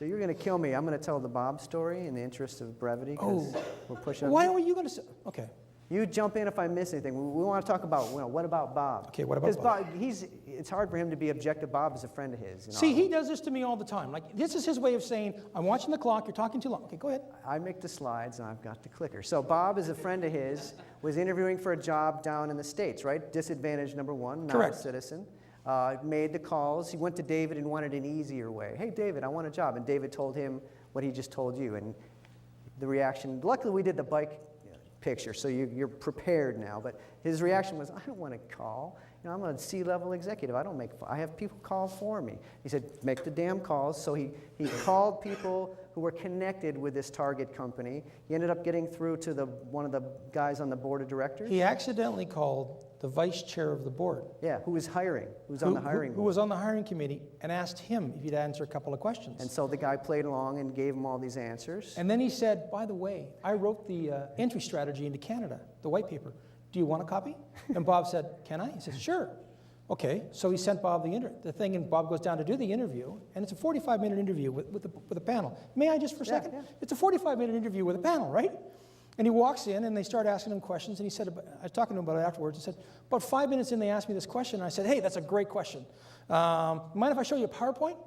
So you're going to kill me. I'm going to tell the Bob story in the interest of brevity because we're pushing. Why were you going to say? Okay. You jump in if I miss anything. We want to talk about, what about Bob? Okay, what about Bob? It's hard for him to be objective. Bob is a friend of his. See, he does this to me all the time. Like, this is his way of saying, I'm watching the clock, you're talking too long. Okay, go ahead. I make the slides, and I've got the clicker. So Bob is a friend of his, was interviewing for a job down in the States, right? Disadvantage number one, not Correct. a citizen. Made the calls. He went to David and wanted an easier way. Hey, David, I want a job. And David told him what he just told you. And the reaction, luckily we did the bike picture, so you're prepared now. But his reaction was, I don't want to call. I'm a C-level executive. I have people call for me. He said, make the damn calls. So he called people who were connected with this target company. He ended up getting through to one of the guys on the board of directors. He accidentally called the vice chair of the board. Yeah, who was hiring, who was on the hiring board. Who was on the hiring committee, and asked him if he'd answer a couple of questions. And so the guy played along and gave him all these answers. And then he said, by the way, I wrote the entry strategy into Canada, the white paper. Do you want a copy? And Bob said, can I? He said, sure. Okay, so he sent Bob the thing, and Bob goes down to do the interview, and it's a 45-minute interview with a panel. May I just for a second? Yeah. It's a 45-minute interview with a panel, right? And he walks in, and they start asking him questions, and he said, I was talking to him about it afterwards, he said, about 5 minutes in, they asked me this question, and I said, hey, that's a great question. Mind if I show you a PowerPoint?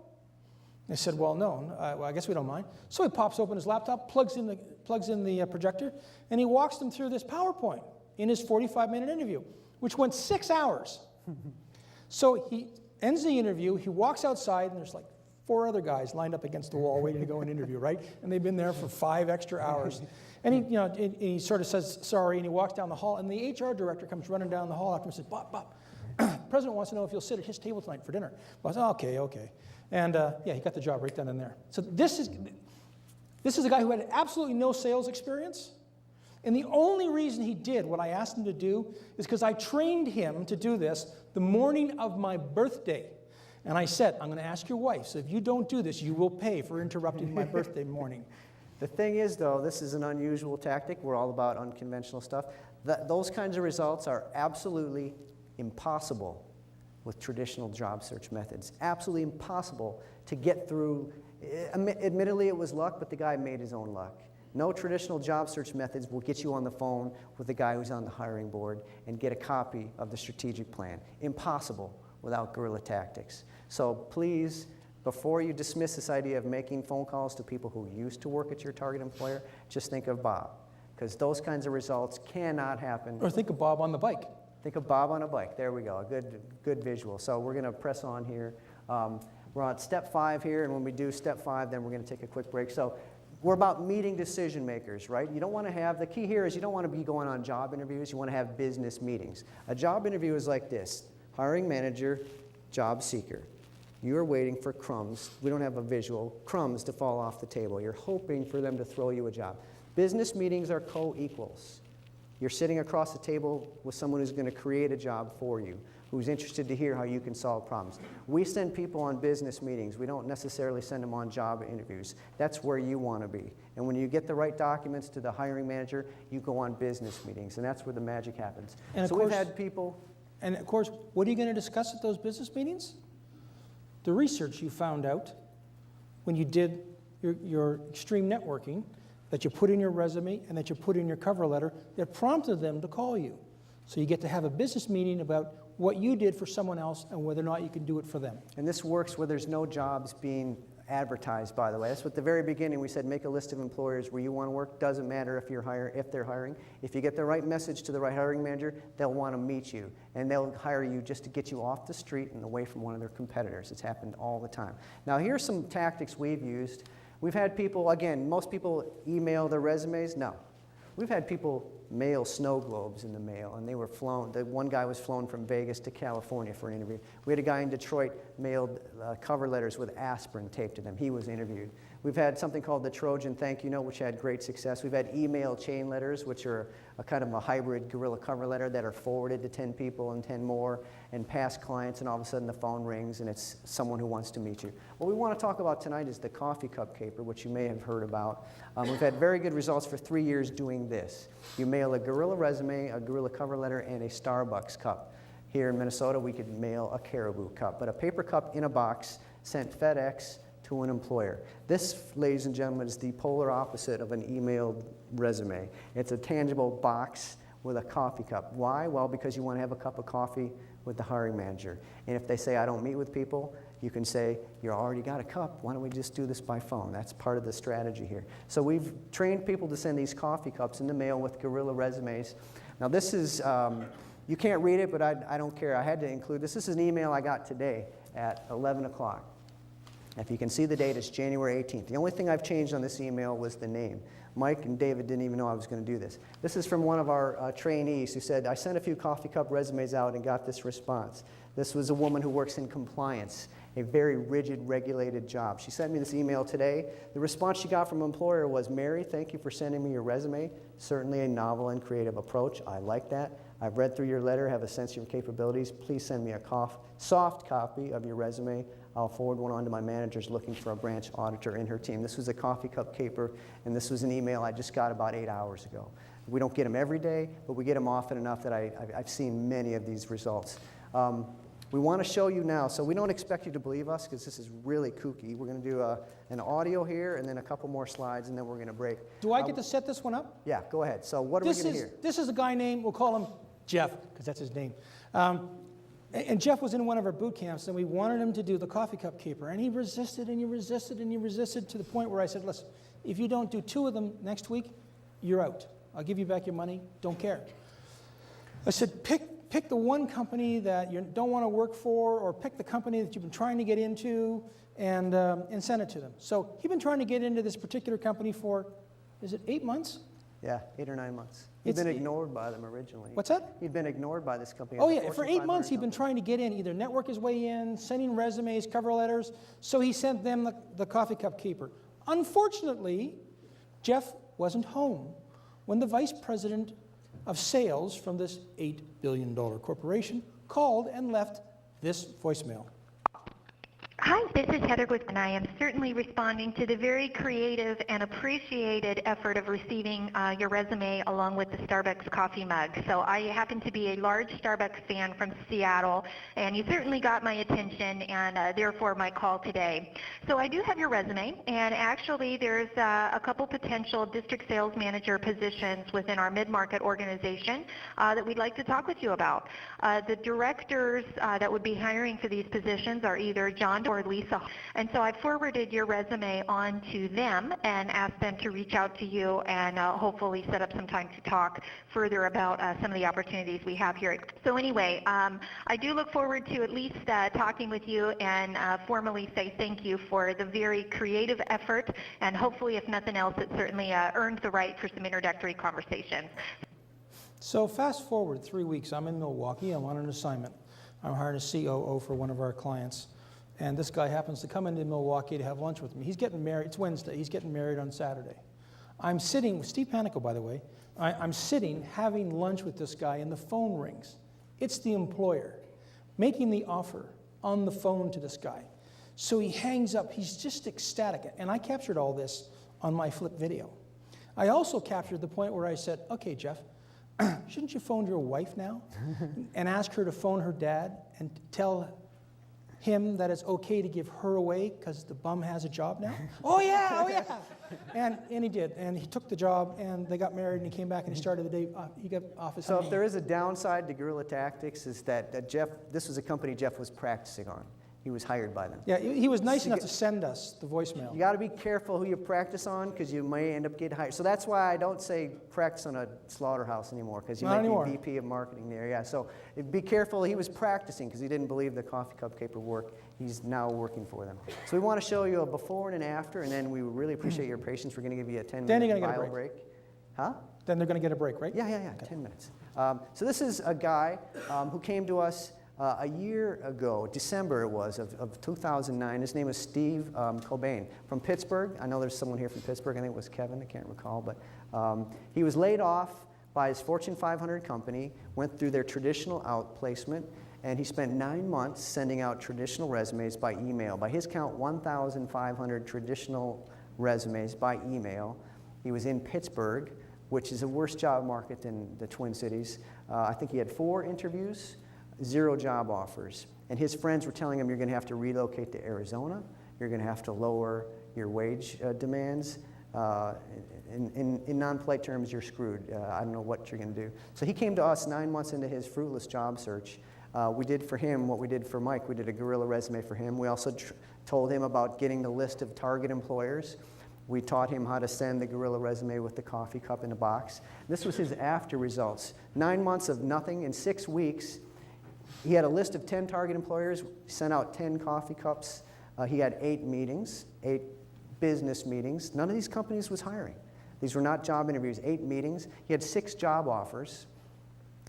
They said, well, no, I guess we don't mind. So he pops open his laptop, plugs in the projector, and he walks them through this PowerPoint in his 45-minute interview, which went 6 hours. So he ends the interview, he walks outside, and there's like 4 other guys lined up against the wall waiting to go and interview, right? And they've been there for 5 extra hours. And he sort of says sorry, and he walks down the hall, and the HR director comes running down the hall after him and says, Bob, President wants to know if you'll sit at his table tonight for dinner. Bob said, okay. And he got the job right then and there. So this is a guy who had absolutely no sales experience. And the only reason he did what I asked him to do is because I trained him to do this the morning of my birthday. And I said, I'm going to ask your wife, so if you don't do this, you will pay for interrupting my birthday morning. The thing is, though, this is an unusual tactic. We're all about unconventional stuff. Those kinds of results are absolutely impossible with traditional job search methods. Absolutely impossible to get through. Admittedly, it was luck, but the guy made his own luck. No traditional job search methods will get you on the phone with the guy who's on the hiring board and get a copy of the strategic plan. Impossible without guerrilla tactics. So please, before you dismiss this idea of making phone calls to people who used to work at your target employer, just think of Bob, because those kinds of results cannot happen. Or think of Bob on the bike. Think of Bob on a bike. There we go, a good visual. So we're going to press on here. We're on step 5 here, and when we do step 5, then we're going to take a quick break. So we're about meeting decision makers, right? You don't want to have, the key here is you don't want to be going on job interviews, you want to have business meetings. A job interview is like this: hiring manager, job seeker. You're waiting for crumbs. We don't have a visual, crumbs to fall off the table. You're hoping for them to throw you a job. Business meetings are co-equals. You're sitting across the table with someone who's going to create a job for you, who's interested to hear how you can solve problems. We send people on business meetings. We don't necessarily send them on job interviews. That's where you want to be. And when you get the right documents to the hiring manager, you go on business meetings, and that's where the magic happens. And so we've had people... And of course, what are you going to discuss at those business meetings? The research you found out when you did your extreme networking, that you put in your resume and that you put in your cover letter, that prompted them to call you. So you get to have a business meeting about what you did for someone else and whether or not you can do it for them. And this works where there's no jobs being advertised, by the way. That's what at the very beginning we said, make a list of employers where you want to work. Doesn't matter if they're hiring. If you get the right message to the right hiring manager, they'll want to meet you. And they'll hire you just to get you off the street and away from one of their competitors. It's happened all the time. Now here's some tactics we've used. We've had people, again, most people email their resumes. No. We've had people mail snow globes in the mail, and they were flown. The one guy was flown from Vegas to California for an interview. We had a guy in Detroit mailed cover letters with aspirin taped to them. He was interviewed. We've had something called the Trojan Thank You Note, which had great success. We've had email chain letters, which are a kind of a hybrid guerrilla cover letter that are forwarded to 10 people and 10 more and past clients, and all of a sudden the phone rings and it's someone who wants to meet you. What we want to talk about tonight is the coffee cup caper, which you may have heard about. We've had very good results for 3 years doing this. You mail a guerrilla resume, a guerrilla cover letter, and a Starbucks cup. Here in Minnesota, we could mail a Caribou cup, but a paper cup in a box sent FedEx to an employer. This, ladies and gentlemen, is the polar opposite of an emailed resume. It's a tangible box with a coffee cup. Why? Well, because you want to have a cup of coffee with the hiring manager. And if they say, I don't meet with people, you can say, you already got a cup, why don't we just do this by phone? That's part of the strategy here. So we've trained people to send these coffee cups in the mail with guerrilla resumes. Now this is, you can't read it, but I don't care. I had to include this. This is an email I got today at 11 o'clock. If you can see the date, it's January 18th. The only thing I've changed on this email was the name. Mike and David didn't even know I was going to do this. This is from one of our trainees who said, I sent a few coffee cup resumes out and got this response. This was a woman who works in compliance, a very rigid, regulated job. She sent me this email today. The response she got from an employer was, Mary, thank you for sending me your resume. Certainly a novel and creative approach. I like that. I've read through your letter, have a sense of your capabilities. Please send me a soft copy of your resume. I'll forward one on to my managers looking for a branch auditor in her team. This was a coffee cup caper, and this was an email I just got about 8 hours ago. We don't get them every day, but we get them often enough that I've seen many of these results. We want to show you now, so we don't expect you to believe us because this is really kooky. We're going to do an audio here and then a couple more slides, and then we're going to break. Do I get to set this one up? Yeah, go ahead. So what are we going to hear? This is a guy named, we'll call him Jeff, because that's his name. And Jeff was in one of our boot camps, and we wanted him to do the coffee cup caper. And he resisted, and he resisted, and he resisted to the point where I said, listen, if you don't do 2 of them next week, you're out. I'll give you back your money, don't care. I said, pick the one company that you don't want to work for, or pick the company that you've been trying to get into, and send it to them. So he'd been trying to get into this particular company for, is it 8 months? Yeah, 8 or 9 months. He'd been ignored by them originally. What's that? He'd been ignored by this company. Oh yeah, for 8 months he'd been trying to get in, either network his way in, sending resumes, cover letters, so he sent them the coffee cup keeper. Unfortunately, Jeff wasn't home when the vice president of sales from this $8 billion corporation called and left this voicemail. Hi, this is Heather Guzman, and I am certainly responding to the very creative and appreciated effort of receiving your resume along with the Starbucks coffee mug. So I happen to be a large Starbucks fan from Seattle, and you certainly got my attention and therefore my call today. So I do have your resume, and actually there's a couple potential district sales manager positions within our mid-market organization that we'd like to talk with you about. The directors that would be hiring for these positions are either John or Lisa. And so I forwarded your resume on to them and asked them to reach out to you and hopefully set up some time to talk further about some of the opportunities we have here. So anyway, I do look forward to at least talking with you and formally say thank you for the very creative effort, and hopefully, if nothing else, it certainly earned the right for some introductory conversations. So fast forward 3 weeks, I'm in Milwaukee, I'm on an assignment. I'm hiring a COO for one of our clients. And this guy happens to come into Milwaukee to have lunch with me. He's getting married, it's Wednesday, he's getting married on Saturday. I'm sitting, Steve Panico by the way, I'm sitting having lunch with this guy and the phone rings. It's the employer making the offer on the phone to this guy. So he hangs up, he's just ecstatic. And I captured all this on my flip video. I also captured the point where I said, okay, Jeff, shouldn't you phone your wife now and ask her to phone her dad and tell him that it's okay to give her away because the bum has a job now? Oh yeah. And he did, and he took the job, and they got married, and he came back, and he started the day, he got off his So if there is a downside to guerrilla tactics, is that Jeff, this was a company Jeff was practicing on. He was hired by them. Yeah, he was nice enough to send us the voicemail. You got to be careful who you practice on because you may end up getting hired. So that's why I don't say practice on a slaughterhouse anymore, because you might be VP of marketing there. Yeah, so be careful. He was practicing because he didn't believe the coffee cup caper worked. He's now working for them. So we want to show you a before and an after, and then we really appreciate your patience. We're going to give you a 10-minute bio break. Huh? Then they're going to get a break, right? Yeah, okay. 10 minutes. So this is a guy who came to us a year ago, December it was, of 2009. His name is Steve Cobain from Pittsburgh. I know there's someone here from Pittsburgh. I think it was Kevin. I can't recall. But he was laid off by his Fortune 500 company, went through their traditional outplacement, and he spent 9 months sending out traditional resumes by email. By his count, 1,500 traditional resumes by email. He was in Pittsburgh, which is a worse job market than the Twin Cities. I think he had 4 interviews. 0 job offers. And his friends were telling him, you're going to have to relocate to Arizona. You're going to have to lower your wage demands. In non-polite terms, you're screwed. I don't know what you're going to do. So he came to us 9 months into his fruitless job search. We did for him what we did for Mike. We did a guerrilla resume for him. We also told him about getting the list of target employers. We taught him how to send the guerrilla resume with the coffee cup in a box. This was his after results. 9 months of nothing. In 6 weeks, he had a list of 10 target employers, sent out 10 coffee cups. He had 8 meetings, 8 business meetings. None of these companies was hiring. These were not job interviews, 8 meetings. He had 6 job offers,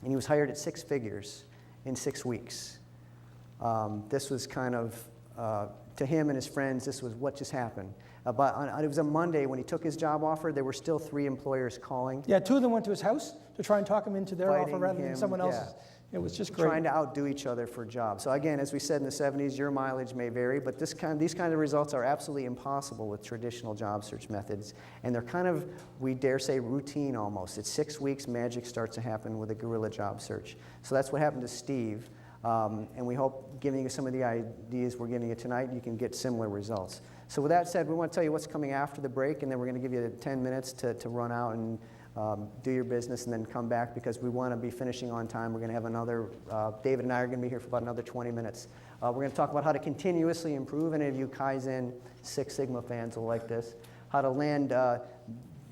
and he was hired at 6 figures in 6 weeks. This was kind of, to him and his friends, this was what just happened. It was a Monday when he took his job offer. There were still 3 employers calling. Yeah, 2 of them went to his house to try and talk him into their offer rather than him, someone else's. yeah. It was just great. Trying to outdo each other for jobs. So again, as we said in the 70s, your mileage may vary, but these kind of results are absolutely impossible with traditional job search methods. And they're kind of, we dare say, routine almost. At 6 weeks, magic starts to happen with a guerrilla job search. So that's what happened to Steve. And we hope, giving you some of the ideas we're giving you tonight, you can get similar results. So with that said, we want to tell you what's coming after the break, and then we're going to give you 10 minutes to run out and do your business and then come back because we want to be finishing on time. We're going to have another, David and I are going to be here for about another 20 minutes. We're going to talk about how to continuously improve. Any of you Kaizen Six Sigma fans will like this. How to land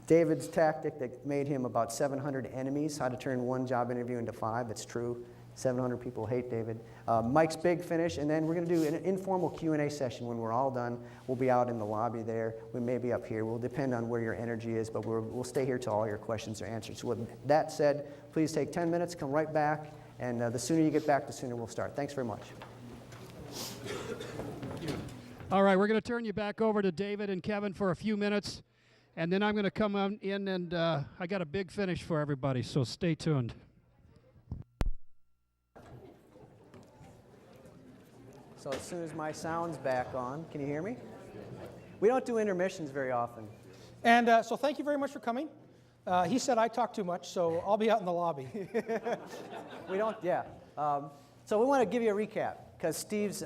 David's tactic that made him about 700 enemies, how to turn 1 job interview into 5. It's true. 700 people hate David. Mike's big finish, and then we're going to do an informal Q&A session when we're all done. We'll be out in the lobby there. We may be up here. We'll depend on where your energy is, but we'll stay here till all your questions are answered. So with that said, please take 10 minutes, come right back, and the sooner you get back, the sooner we'll start. Thanks very much. All right, we're going to turn you back over to David and Kevin for a few minutes, and then I'm going to come on in, and I got a big finish for everybody, so stay tuned. So as soon as my sound's back on, can you hear me? We don't do intermissions very often. And so thank you very much for coming. He said I talk too much, so I'll be out in the lobby. We don't, yeah. So we want to give you a recap because Steve's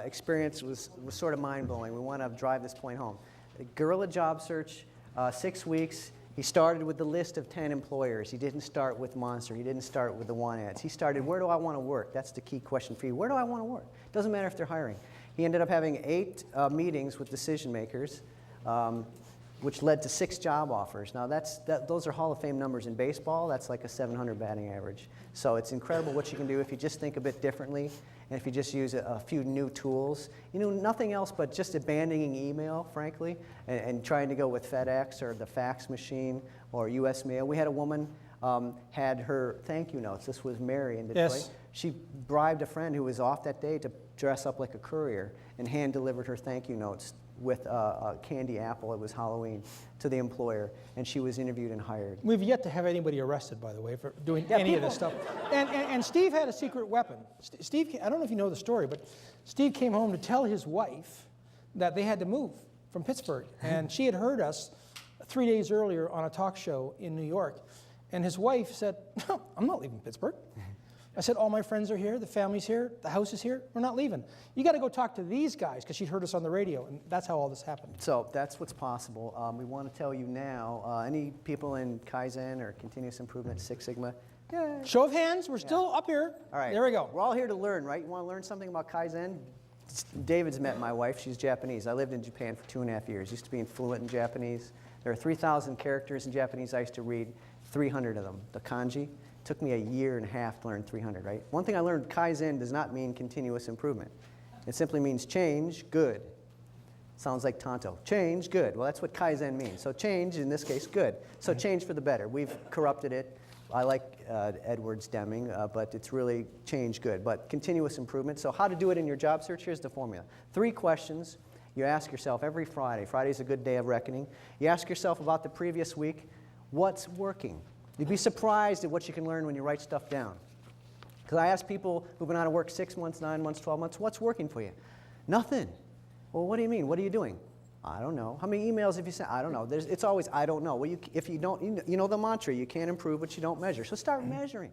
experience was sort of mind-blowing. We want to drive this point home. Guerrilla job search, 6 weeks. He started with the list of 10 employers. He didn't start with Monster. He didn't start with the want ads. He started, where do I want to work? That's the key question for you. Where do I want to work? Doesn't matter if they're hiring. He ended up having 8 meetings with decision makers, which led to 6 job offers. Now those are Hall of Fame numbers in baseball. That's like a 700 batting average. So it's incredible what you can do if you just think a bit differently and if you just use a few new tools. You know, nothing else but just abandoning email, frankly, and trying to go with FedEx or the fax machine or U.S. mail. We had a woman had her thank you notes. This was Mary in Detroit. Yes. She bribed a friend who was off that day to dress up like a courier and hand-delivered her thank you notes with a candy apple. It was Halloween to the employer, and she was interviewed and hired. We've yet to have anybody arrested, by the way, for doing any of this stuff. And Steve had a secret weapon. Steve, I don't know if you know the story, but Steve came home to tell his wife that they had to move from Pittsburgh. And she had heard us 3 days earlier on a talk show in New York. And his wife said, no, I'm not leaving Pittsburgh. I said, all my friends are here, the family's here, the house is here, we're not leaving. You got to go talk to these guys, because she'd heard us on the radio, and that's how all this happened. So that's what's possible. We want to tell you now, any people in Kaizen or continuous improvement, Six Sigma? Yeah. Show of hands, we're still up here. All right. There we go. We're all here to learn, right? You want to learn something about Kaizen? David's met my wife. She's Japanese. I lived in Japan for 2.5 years. Used to be fluent in Japanese. There are 3,000 characters in Japanese. I used to read 300 of them, the kanji. Took me a year and a half to learn 300, right? One thing I learned, Kaizen does not mean continuous improvement. It simply means change, good. Sounds like Tonto. Change, good. Well, that's what Kaizen means. So change, in this case, good. So change for the better. We've corrupted it. I like Edwards Deming, but it's really change, good. But continuous improvement. So how to do it in your job search, here's the formula. 3 questions you ask yourself every Friday. Friday's a good day of reckoning. You ask yourself about the previous week, what's working? You'd be surprised at what you can learn when you write stuff down. Because I ask people who've been out of work 6 months, 9 months, 12 months, what's working for you? Nothing. Well, what do you mean? What are you doing? I don't know. How many emails have you sent? I don't know. It's always, I don't know. Well, if you don't, you know the mantra, you can't improve what you don't measure. So start measuring.